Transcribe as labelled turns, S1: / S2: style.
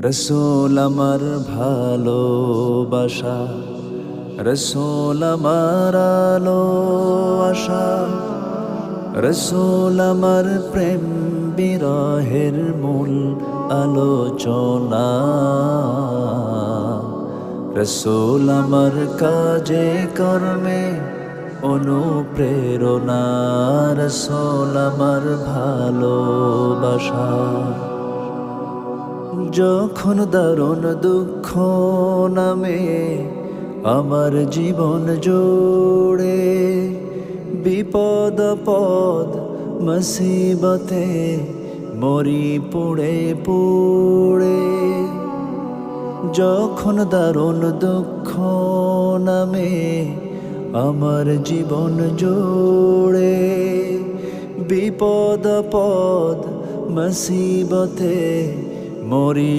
S1: রসূল আমার ভালোবাসা, রসূল আমার আলো আশা, রসূল আমার প্রেম বিরহের মূল আলোচনা। রসূল আমার কাজে কর্মে অনুপ্রেরণা, রসূল আমার ভালোবাসা। যখন দারুণ দুঃখ নামে আমার জীবন জুড়ে, বিপদ পদ মুসিবতে মরি পুড়ে পুড়ে। যখন দারুণ দুঃখ নামে আমার জীবন জুড়ে, বিপদ পদ মুসিবতে মরি